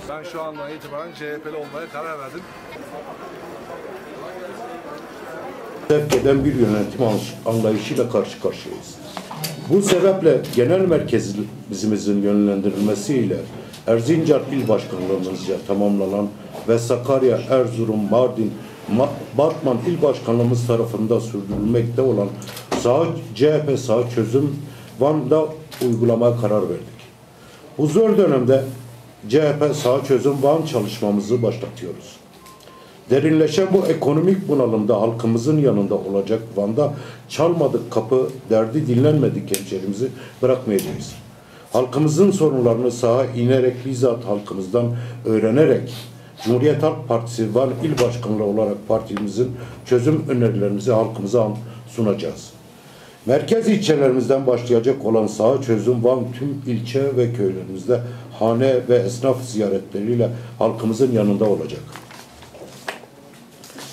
Ben şu andan itibaren CHP'li olmaya karar verdim. Terk eden bir yönetim anlayışıyla karşı karşıyayız. Bu sebeple genel merkezimizin yönlendirilmesiyle Erzincan İl Başkanlığımızca tamamlanan ve Sakarya, Erzurum, Mardin, Batman İl Başkanlığımız tarafından sürdürülmekte olan CHP sağ çözüm Van'da uygulamaya karar verdik. Bu zor dönemde CHP sağ çözüm Van çalışmamızı başlatıyoruz. Derinleşen bu ekonomik bunalımda halkımızın yanında olacak Van'da çalmadık kapı, derdi dinlenmedik hemşerimizi bırakmayacağız. Halkımızın sorunlarını sahaya inerek bizzat halkımızdan öğrenerek Cumhuriyet Halk Partisi Van İl Başkanlığı olarak partimizin çözüm önerilerimizi halkımıza sunacağız. Merkez ilçelerimizden başlayacak olan saha çözüm Van tüm ilçe ve köylerimizde hane ve esnaf ziyaretleriyle halkımızın yanında olacak.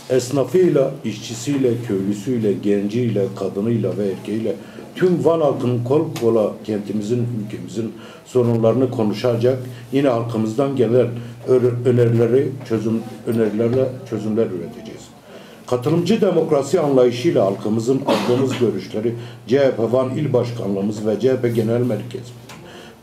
Esnafıyla, işçisiyle, köylüsüyle, genciyle, kadınıyla ve erkeğiyle tüm Van halkının kol kola kentimizin, ülkemizin sorunlarını konuşacak, yine halkımızdan gelen önerilerle çözümler üreteceğiz. Katılımcı demokrasi anlayışıyla halkımızın aldığımız görüşleri CHP Van İl Başkanlığımız ve CHP Genel Merkez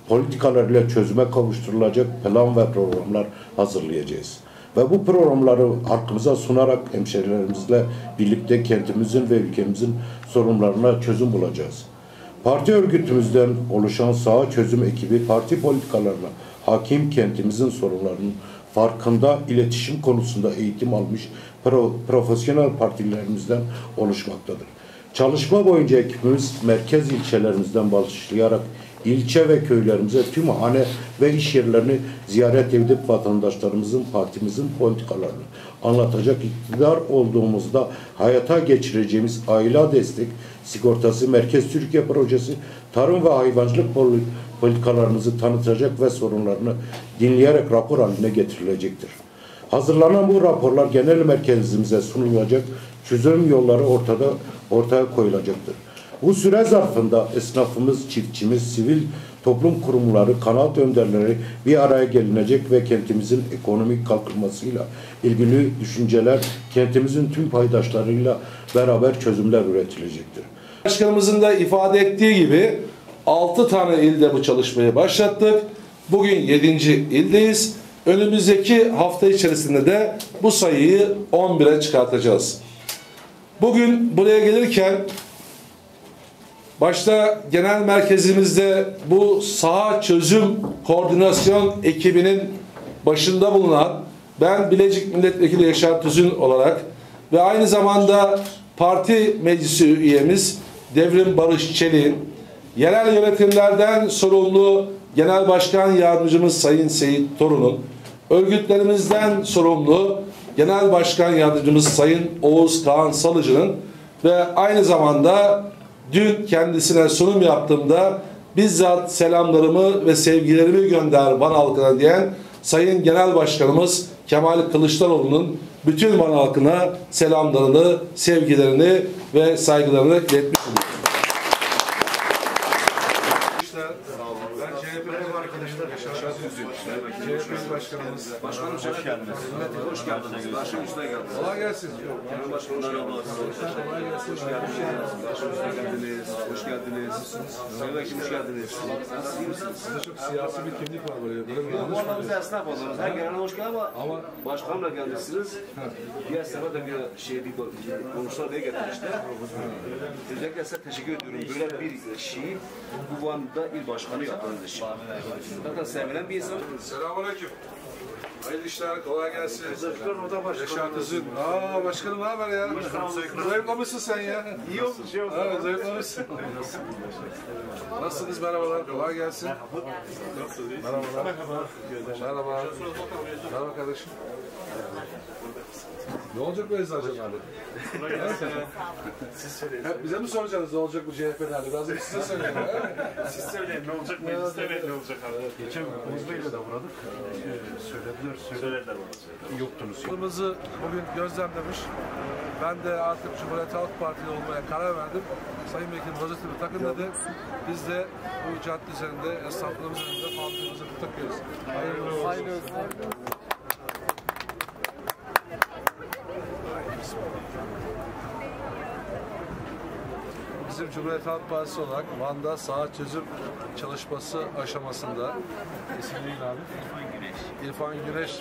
politikalarıyla çözüme kavuşturulacak plan ve programlar hazırlayacağız. Ve bu programları halkımıza sunarak hemşehrilerimizle birlikte kentimizin ve ülkemizin sorunlarına çözüm bulacağız. Parti örgütümüzden oluşan saha çözüm ekibi parti politikalarına hakim kentimizin sorunlarının farkında iletişim konusunda eğitim almış profesyonel partilerimizden oluşmaktadır. Çalışma boyunca ekibimiz merkez ilçelerimizden başlayarak ilçe ve köylerimize tüm hane ve iş yerlerini ziyaret edip vatandaşlarımızın, partimizin politikalarını anlatacak, iktidar olduğumuzda hayata geçireceğimiz aile destek sigortası, Merkez Türkiye projesi, tarım ve hayvancılık politikalarımızı tanıtacak ve sorunlarını dinleyerek rapor haline getirilecektir. Hazırlanan bu raporlar genel merkezimize sunulacak, çözüm yolları ortaya koyulacaktır. Bu süre zarfında esnafımız, çiftçimiz, sivil toplum kurumları, kanaat önderleri bir araya gelinecek ve kentimizin ekonomik kalkınmasıyla ilgili düşünceler kentimizin tüm paydaşlarıyla beraber çözümler üretilecektir. Başkanımızın da ifade ettiği gibi 6 tane ilde bu çalışmayı başlattık. Bugün 7. ildeyiz. Önümüzdeki hafta içerisinde de bu sayıyı 11'e çıkartacağız. Bugün buraya gelirken başta genel merkezimizde bu saha çözüm koordinasyon ekibinin başında bulunan ben Bilecik Milletvekili Yaşar Tüzün olarak ve aynı zamanda parti meclisi üyemiz Devrim Barış Çelik'in, yerel yönetimlerden sorumlu Genel Başkan Yardımcımız Sayın Seyit Torun'un, örgütlerimizden sorumlu Genel Başkan Yardımcımız Sayın Oğuz Kağan Salıcı'nın ve aynı zamanda dün kendisine sunum yaptığımda bizzat selamlarımı ve sevgilerimi gönder Van halkına diyen Sayın Genel Başkanımız Kemal Kılıçdaroğlu'nun bütün Van halkına selamlarını, sevgilerini ve saygılarını iletmiş oluyorum. Ben CHP'li arkadaşlar Yaşar Tüzün, CHP Başkanımız. Başkanım hoş geldiniz. Hoş geldiniz. Başkanım üstüne geldiniz. Kolay gelsin. Genel Başkanım hoş geldiniz. Hoş geldiniz. Başkanım hoş geldiniz. Hoş geldiniz. Sayın Vekilim hoş geldiniz. İyi misiniz? Sizde çok siyasi bir kimlik var böyle. Bu arada bize esnaf oldunuz. Her gelene hoş geldiniz ama başkanımla gelmişsiniz. Diğer sefer de bir konuşlar diye getirmişler. Özellikle size teşekkür ediyorum. Böyle bir şeyi bu Van'da il başkanı yaptığınız için. Zaten sevilen bir insan. Selamünaleyküm. Hayırlı işler, kolay gelsin. Yaşar Tüzün. Başkanım ne haber ya? Zayıflamışsın sen ya. İyi olmuş. Evet, zayıflamışsın. Nasılsınız? Merhabalar, kolay gelsin. Merhabalar. Merhaba. Merhaba kardeşim. Ne olacak bu eczacının hali? Siz söyleyin. Hep bize mi soracaksınız ne olacak bu CHP'nin hali? Biraz da size söyleyin. Siz söyleyin ne olacak, mecliste ne olacak abi? Geçen Oğuz Bey'le de uğradık. Söylediler bana. Yoktunuz. Yolumuzu bugün gözlemlemiş. Ben de artık Cumhuriyet Halk Partili olmaya karar verdim. Sayın Vekilim Hazreti takın dedi. Biz de bu cadde üzerinde, esnaflarımızın önünde, fabrikalarımızın takıyoruz. Hayırlı olsun. Bizim Cumhuriyet Halk Partisi olarak Van'da saha çözüm çalışması aşamasında isimli abi İrfan Güneş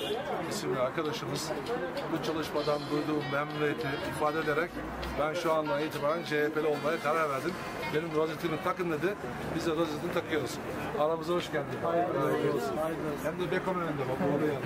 isimli arkadaşımız bu çalışmadan duyduğum memnuniyeti ifade ederek ben şu andan itibaren CHP'li olmaya karar verdim. Benim rozetimi takın dedi. Biz de rozetini takıyoruz. Aramıza hoş geldin. Hayırlı olsun. Hem de Beko'nun önünde bak oraya.